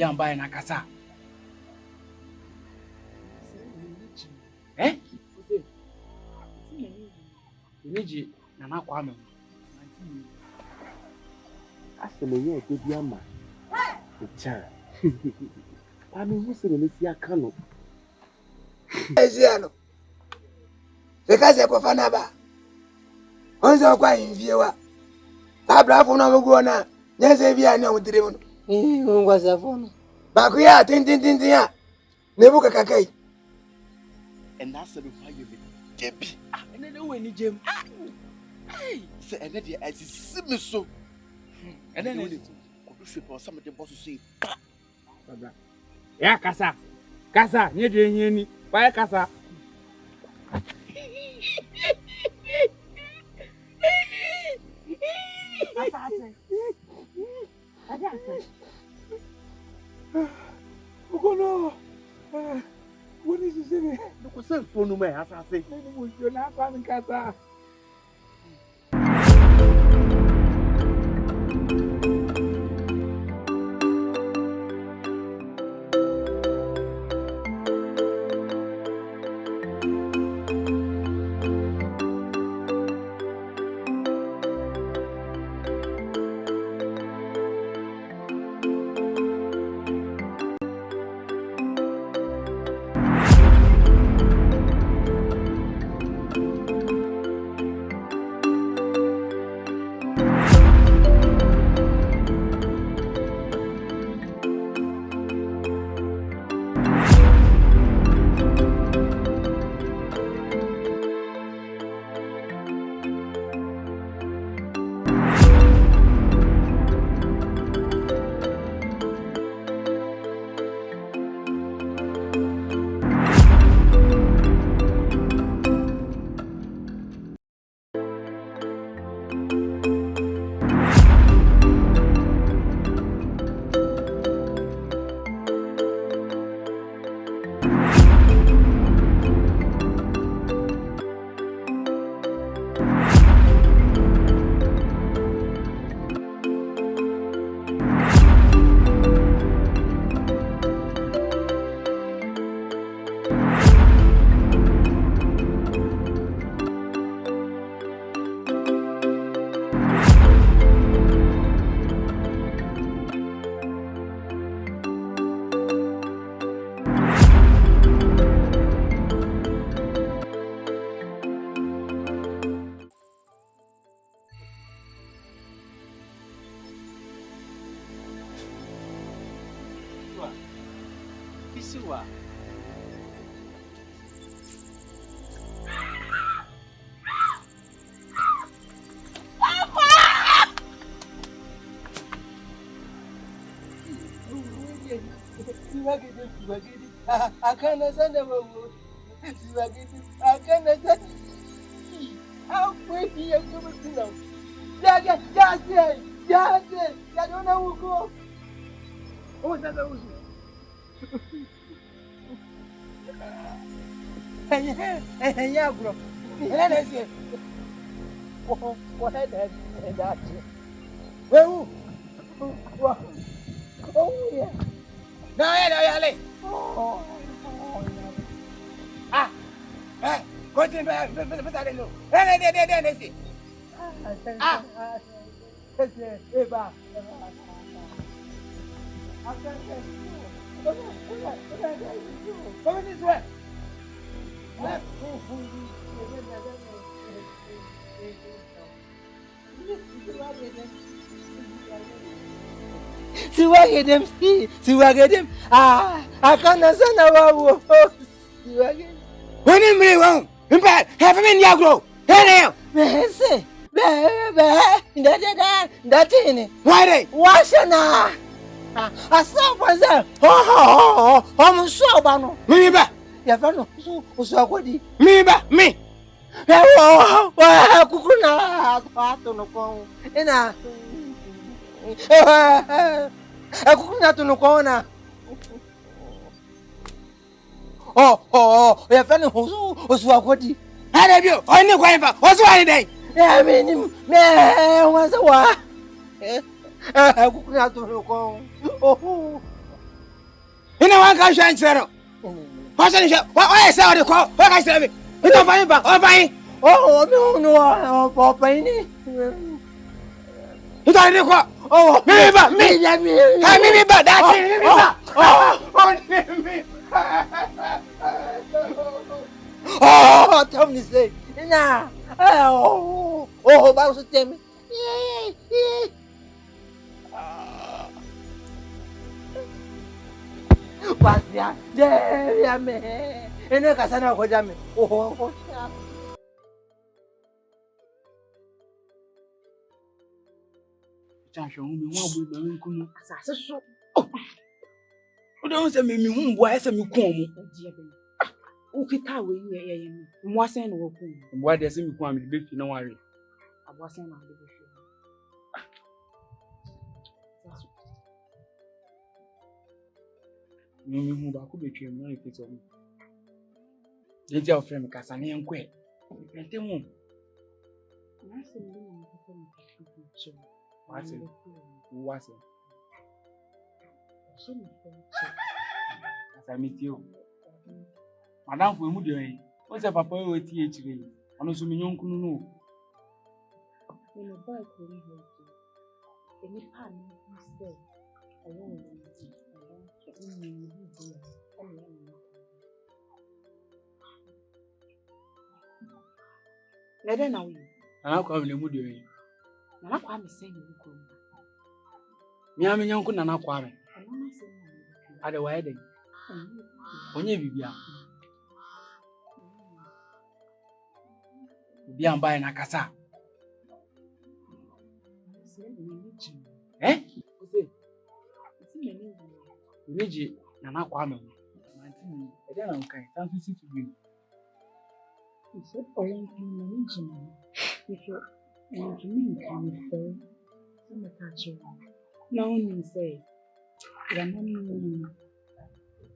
ambaye nakasa. Eh? Niji na nakwa me. Aseme ye bi ama. Echa. Ami musere le si aka no. Eziano. Sekaze kwa fana ba. Onzo kwa inviewa. Abrafo na mugo na. Nyenze bia na odire mu. Ngwa safona. Ba ku ya tin ya. Nebuka kakai. And that's the fire be. Jebi. And then when you jem. Hey, say and then as is simi so. And then could you for some of the bosses say. Ya kasa. Kasa, nye de nye ni. Ba kasa. Ugono. What is this? Look what's up for no man, as I say. You're not coming kasa. Isiwa. Siwagidi. Akana sana mamu. Siwagidi. Akana sana. Akweti ya kama sina. Jase. Kadona huko. Sasa usu. Yeah, bro. Let's see. What that? Where? Oh, yeah. No, Ale. Continue betul no. Dia si. Eba. Come this way. Siwagedem. Akana sana wawo. Siwagedem. When you bring one, impact, have him in Yagro. Hey, Mese. Ndatini. why they? Washana. Asabaza. Omusoba no. Me ba. Ya fano usakodi. Me ba, me. Wa kukuna ato no kon. Ina. Kukuna to no kona. Ya fano usakodi. Hada bio, oni kwa imfa. Wasu wani dai. Ya meni me wasa wa. Kukuna to no kon. Ina wan ka hwan kyerɛ no. Wa sɛ hwɛ. Wa yɛ sɛ ɔde kɔ. Wa ka kyerɛ me. Ita fa ba. O fa yin. Oh, no, paini. Ita de kɔ. Oh, me ba. Me ba. That's it. Me ba. Oh, tell me say. Nah. Oh, ba so tell me. Pasia, ya me. Ene kasana ko jame. Oh. Chahwe hu me hu abu ba me nkunu. Asase so. O don say me hu mbo ayese me ku omo. Die ben. O kita we ye mo asen no ku. Mbo ade say me ku am be fi na ware. Abo asen na de be fi. Me hu ba ko betwe mo na pito mo. Je dia ofre me kasa na enko e. Pente mu. Na se ndi na ko ko chi. Wase. So me ko. Kasa mi ti o. Madam fo emu de yin. O se papa e weti e chire. Ono so me nyonkunu no. Me ba ko ri ho ti. Eni pa ni se. Ayo ni. Lede na we. Ana kwa me mu de yin. Na kwa me sen ni ko. Mi am nyanku na na kwa me. Ana ma sen na. Ade wa ede. Onye bibia. Bibia mbae na kasa. Eh? Ose. Meji na na kwa me. Manti ede na nkan. Tantu si tu bi. Ise oyen kan na meji. Ifo enjumi kan fe. Sama ka che. Na oni say. Ya na ni.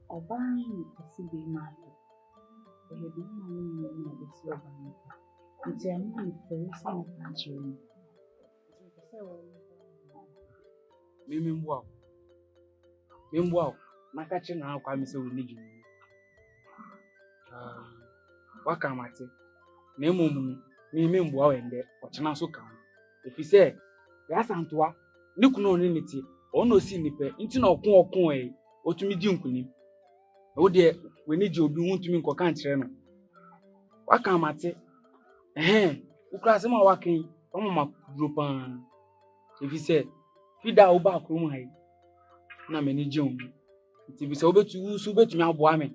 Oba ni si be ma. Oye bi ma ni na be si oba ni. Nti ani ni fe sama ka che. Mimi mbwa maka chi na akwa mi se woni ji waka mate na emom mimi mbwa wende ochina so kan efise ya santoa ni kunu oni niti ono si nipe nti na okun e otumi di nkuni wo de weni ji obi huntumi nko kan kire no waka mate ukra se ma wakan omo ma duro pan efise fida oba akrom hai na meni je hu nti bi se obetu su betumi aboa me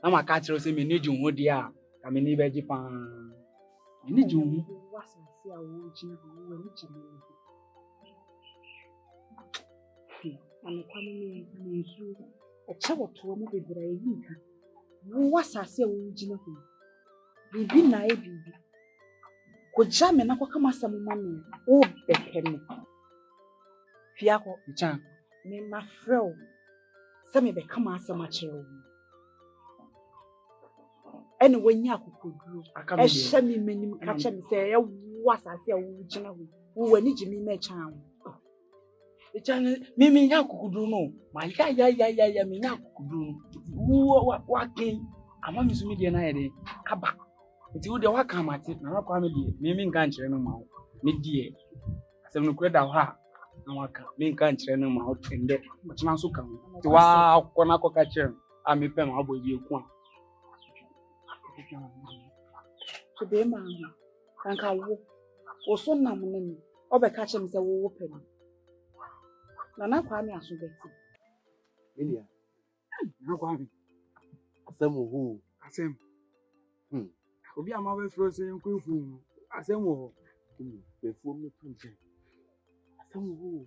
na maka kire se meni je hu de a ka meni beji pan meni je hu wasasi a wo ji wo ni ji ni ana kwa me ni nsu e che woto mo bebra yi nka wo wasasi a wo ji na ho bibi na e bibi ko jame na kwa kama samu mami wo bekeme fiako chan me ma frel se me be kama asama kire wo ene wanya kokoduro e hye me manim ka che me se ye wasase a wo ji na ho wo wani ji mi me chan chan mimi nya kokuduru no ma ya mi nya kokuduru wo wakin ama mi sumi de na ye de aba nti wo de waka mate na na kwa me de mimi nka nkire no ma wo me die asem no kweda ho a na waka me nka nkire no ma wo twende ochina so kan ti wa kona ko ka kire a me pe ma abo bi eku a to be ma kanka wo so nam ne obeka che me se wo pe no na kwa me aso beti Elia na kwa me asem ho asem obi ama we fro se nko fu asem wo be fu me tunje asem ho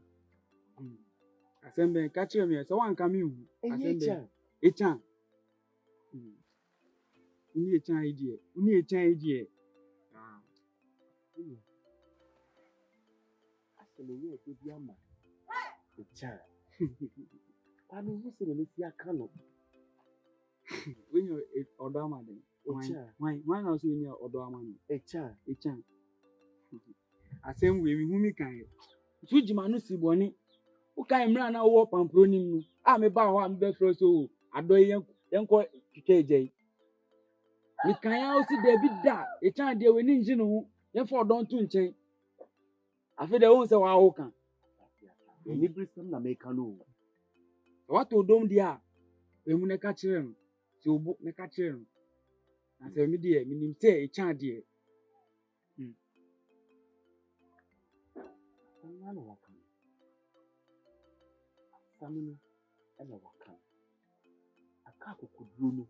asem be ka kire me se wan ka me hu asem be echan uni echan idie asem ye to bi ama echan Pami wuse le si akano. When you order amade. Why not so you order amade? Echan. Asem we mi hu mi kan. Su jima no si boni. U kan mra na wo pampro nim no. A me ba ho am be fro so. adɔ yɛnkɔ twitwa agya yi mekan a wosi daabi da ɛkyɛn deɛ w'ani ngye ne ho yɛmfa ɔdɔ nto nkyɛn afei deɛ wohu sɛ waawo ka Any bristom na make a no. watɔ dɔm deɛ a ɛmu no ka kyerɛ no sɛ obo no ka kyerɛ no na sɛ me deɛ menim sɛ ɛkyɛn deɛ No wakan. Samino and a wakan. A kako could runo.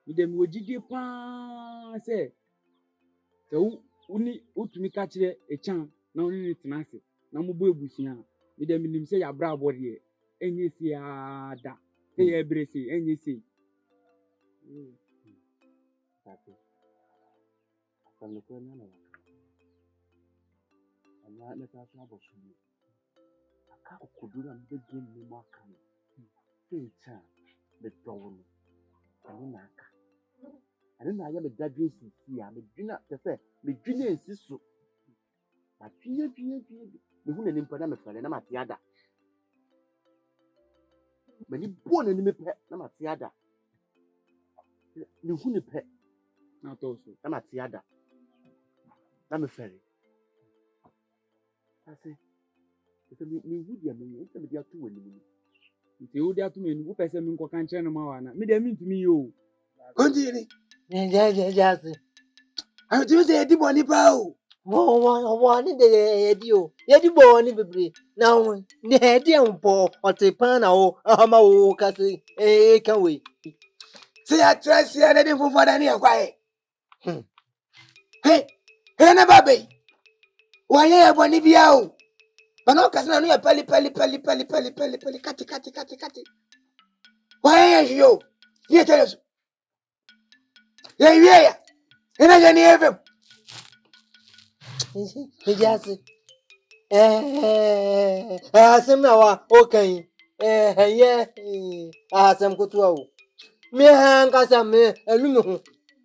mede mewɔ gyidie paa sɛ wotumi ka kyerɛ ɛkyɛn na wo ne ne tena ase na mobɔ abusua a mede menim sɛ yɛabrabɔ deɛ ɛnyɛ siaa da sɛ yɛbrɛ sei ɛnyɛ sei From the corner. And not let us have a swim. A kako could do and begin me marking. Say, child, the dawn. And then I am a graduate here. I'm a junior, the junior and sister. But the woman in Panama, and I'm at the other. When you born in the pet, I'm at the other. The honey pet, not also I'm at the other. I'm a ferry. I say, it's a me would be a million, it's a media two in the minute. nti wode ato m'ani wopɛ sɛ menkɔka nkyerɛ no ma wo ana mede mentumi yɛ o Continue. Jase. I'm to say, the money pow. One de dio. Yedi boni bebre. Now, the head po or te pan or ama kasi can we? Say, I trust you, and I didn't for any quiet. Hey, never be. Why, yeah, money be out. But no, because now you're pelly, cati. Why are you? You tell us. Yeah. And I can hear him. Jase. Asema okay. Yeah. Asem kutua. Me hanga sam elumu.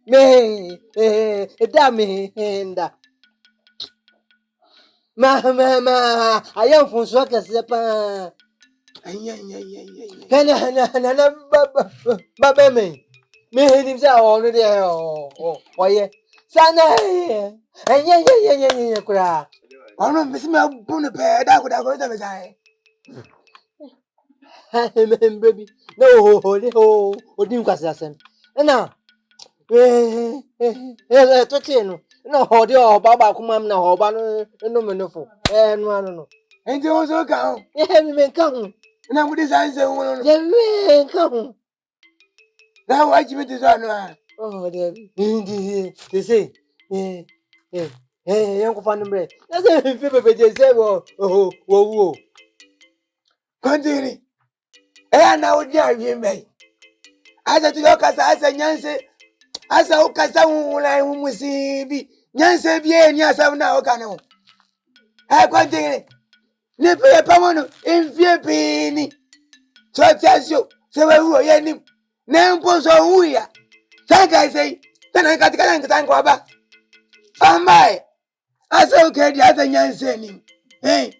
Me da me nda. Ma ayam funso kese pa. Hana baba me. Me him say onu de oye. Sana kura. I don't miss me a bonnet pair that would have got them. Baby. No, odin kwasi asem. Na to no hodi oba ba kuma na oba no menofo. No. And you also count. Me kan. And I would design so one. Me kan. Now, why you this one? Oh, they say, young family. That's a people they say, whoa. Continue. And now, dear, you may. As a look as a Yancy, as a Okasa, who will see Yancy, and yes, I'm now canoe. I continue. Nipple a pound in fear penny. So I tell you, so I will hear him. Name was on we are. Thank I say, then I got to go and go back. My. I said, okay, the other Yancy. Hey,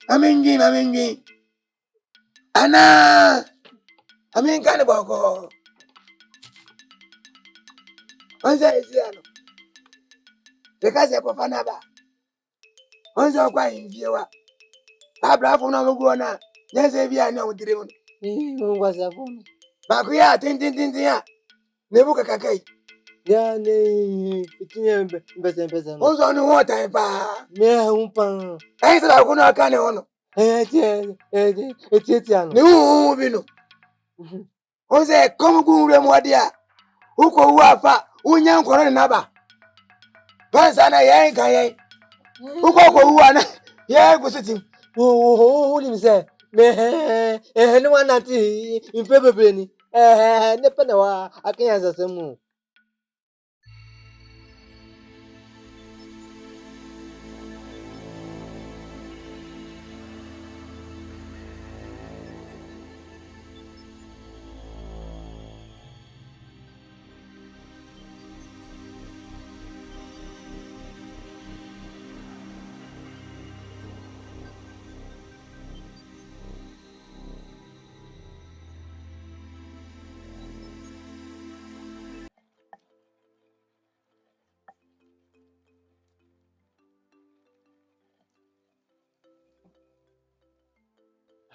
I'm in game. Anna, I'm in cannibal. Once I see, because I go for another. Once I'm quite in view. I brought for no go now. Yes, if you are now with the Was a phone. but we are tin. Nebuka Kakai. Yeah, it's better. Also, on the water, pa. Yeah, umpan. I said, I could not can on. It's No, we know. Once come go remodia. Who go wafa, who young corona. Once I ain't gay. Who go one? Yeah, go sitting. Oh, him say, no one at in February. Nepenawa, I can't answer some.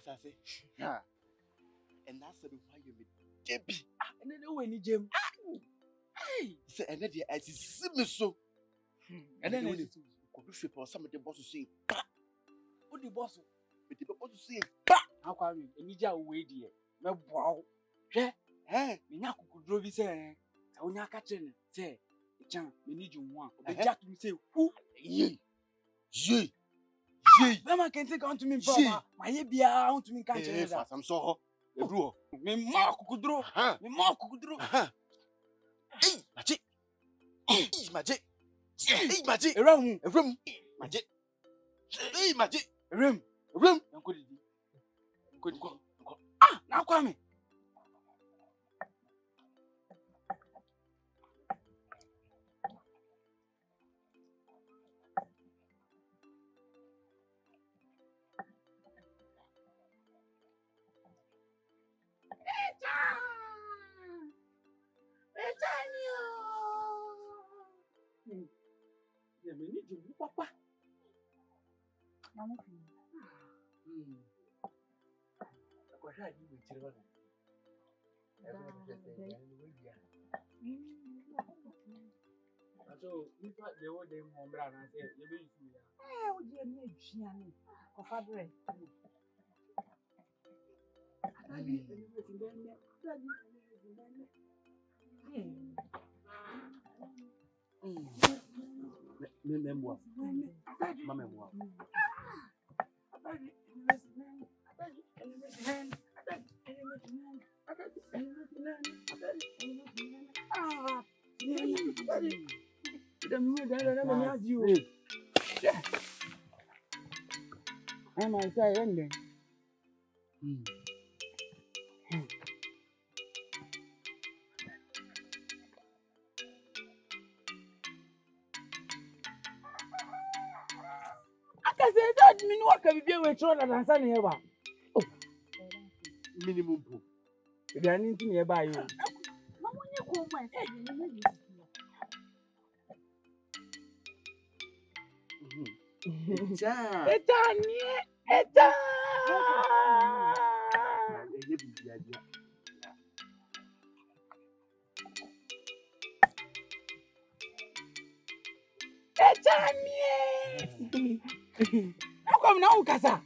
Asase. And that's the why you Debbie. And then when you jam. Hey, say and then as you see me so. And then could you flip or some of the boss to say, what the boss? with the boss to say, How can we? And you just wait here. No, wow. Yeah, eh? Mina could drove his hair. I will not catch it. Say, Chan, we need you one. The jack to say, who? Ye. Mama can take on to me, Papa. My baby, I want to me catch Hey, it. fast, I'm so hot. Me mark could draw. Me mark could draw. Hey, magic. Hey, magic. Hey, magic. Around A room. Magic. Hey, magic. room. Room. Good go. Ah, now come. Yeah, we need you, Papa. So, if they were them on brand and say, you will see. Oh, dear me, Gianni. Of Fabre. I'm outside ending. I say that me no can be with throw that answer never. Oh, Minimum. they are anything nearby you. Eta. How come now, Casa?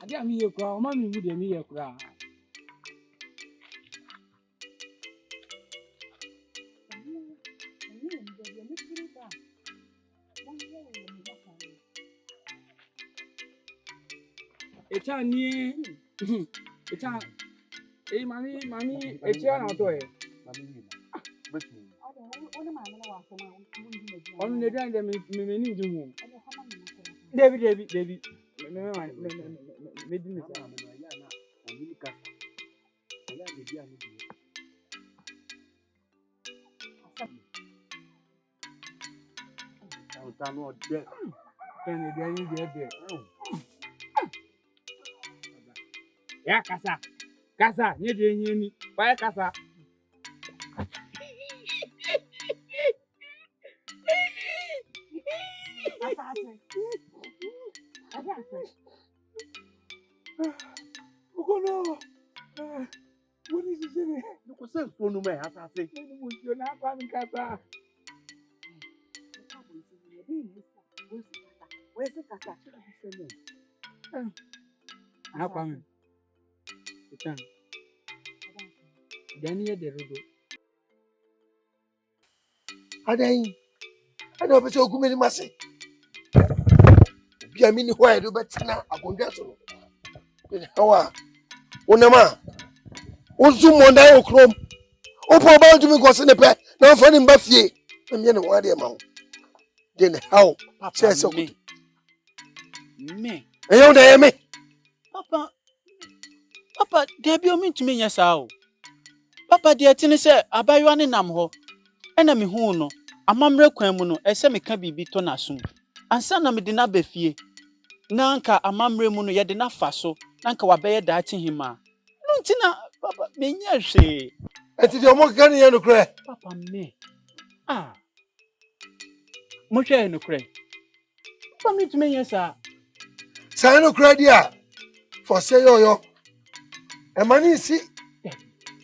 I didn't hear you cry. Mommy would hear me cry. It's a near. It's a. Hey, mommy, it's your not toy. On the day, me need you. David. Yeah, Casa, you didn't hear me. Why, Casa? What is it? Look what's that phone number, as I say. You're not coming, Casa. Where's the Casa? Now coming. Daniel the Rodo. I know better go many masse. Be a mini why do but now I go get so. How Unama. Uzum on die chrome. Opo about to me go send a pair. Now for him buffy. I'm in one day amount. Then how? Says so. Me. And you there me? Papa, there be omi to me yes how. Papa dear tini say abayewa ne nam ho. Ena me hu no. Amamre kwan mu no ese me ka bibi to na so. Ansa na me de na bafie. Na nka amamre mu no ye de na fa so. Na nka wa beye da achi hima. Tina, Papa, me she. Enti de omo kan ye no kure. Papa me. Ah. Mo share no kure. Papa me to me yes sir. Say no kure dia. For say yo. E mani si.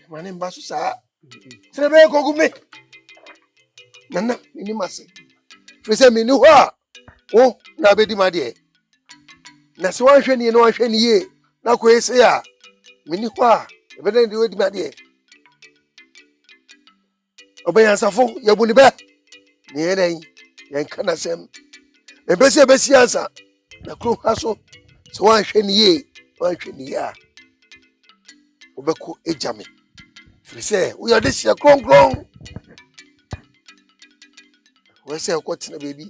Mani mba so sa. Se be ko gu me. Nana, mini mase. Fi say me ni ho a. O, na be di ma de. Na se wan hwe ni no wan hwe ni ye. Na ko ese a. Mini ho a. E be di we di ma de. Obayan safo, ye bu ni be. Ni ye den. Yen kana sem. Me be se ansa. Na kro ha so. So wan hwe ni ye. Wan hwe ni ya. Obeko ejame. Fi say, we are this year kron. We say ko tina baby.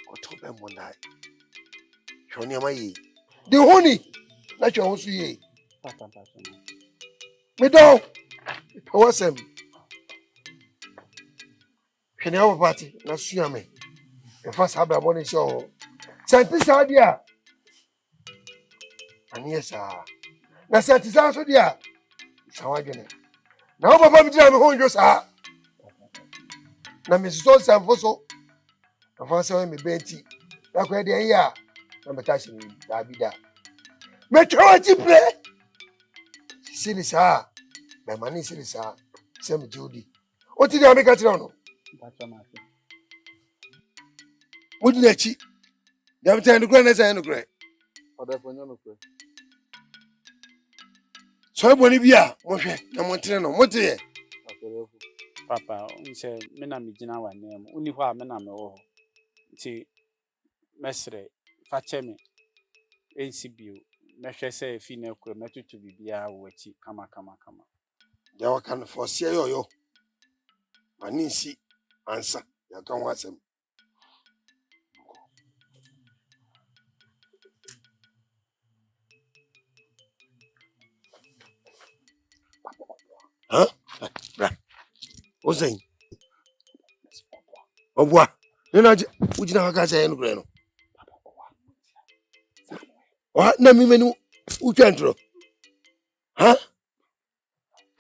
Ko to be mo nai. Shoni ama yi. The honey. Na cho ho su yi. Papa. Me do. Awesome. Hwene awo party na sua me. E fa sa bra boni show. Santi sa dia. Ani esa. Na santi sa so dia. Sa wa gene. Na o papa mi dira me ho njo sa. Na me so sanfo so. Na fa se me benti. Na ko de ya. Na me ka shi da bi da. Me tro ti pre. Sini sa. Me mani sini sa. Se me jodi. O ti dia me ka tira no. Papa ma. Wodi na chi. Dem tan no kure na say no kure. Oda fonyo no kure. So boni bia mo hwe na mo ntene no mo te. Papa, unse me na me gina wa nem. Uni ho a me na me wo. Nti mesre fa cheme. NCBO. Me hwe say fi na kure metutu bibia wo achi kama. Ya wakan for se yo. Mani si ansa. Ya kan wasem. Huh? Bra. Ozen. Obwa. Nena je ujina waka say no kure no. Wa na mi menu utwantro. Ha?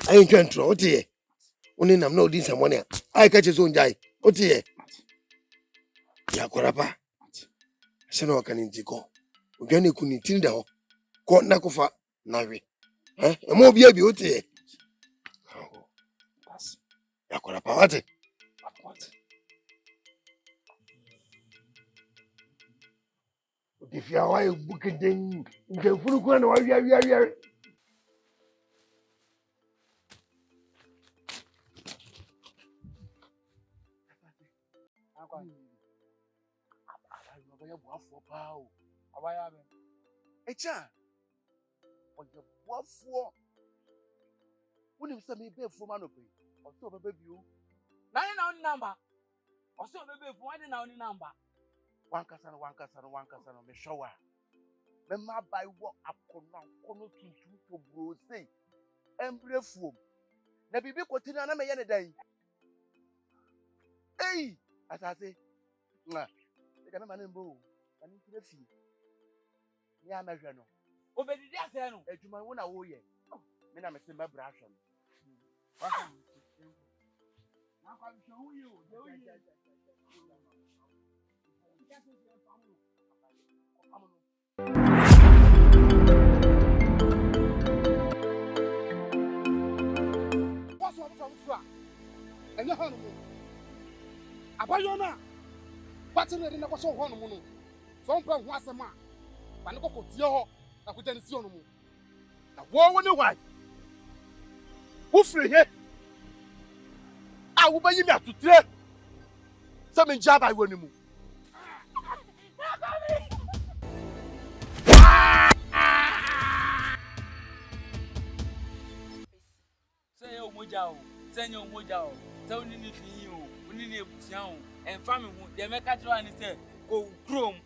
Ayi twantro otie. Oni nam na odi samone a. Ai ka chezo njai. Otie. Ya korapa. Sino wakani ntiko. Ugani kuni tinda ho. Ko na kofa nawe. E mo bia bi otie. Ya korapa wate. If you are booking then the full one or we are. Echa. Oye boafo. Woni se me be fo ma no pe. O se o bebe bi o. Na ni number. O se o bebe fu ade na ni number. One kasa no me shower. Me ma bai wo akono tuntum to bro say. Embre fuom. Na bibi kotina na me ye ne dan. Ei, asase. Nga. E ka me ma ne mbo. Ani tire fi. Ni amehwe no. Obedidi ase no. Adwuma wo na wo ye. Me na me se me bra hwe no. Na kwa bi hu yi o, de o yi. What's up? And you honor me. Abayona. What's in the next one? Some people want some man. But I go to your na kujani si onu mu. Na wo ni why? Who free here? Ah, wo bayi mi atutire. Se me nja ba wo ni mu. Say o moja o. Say nyo moja o. Say oni ni fi o. Oni ni ebusia o. En fami hu. De me ka tro ani say go chrome.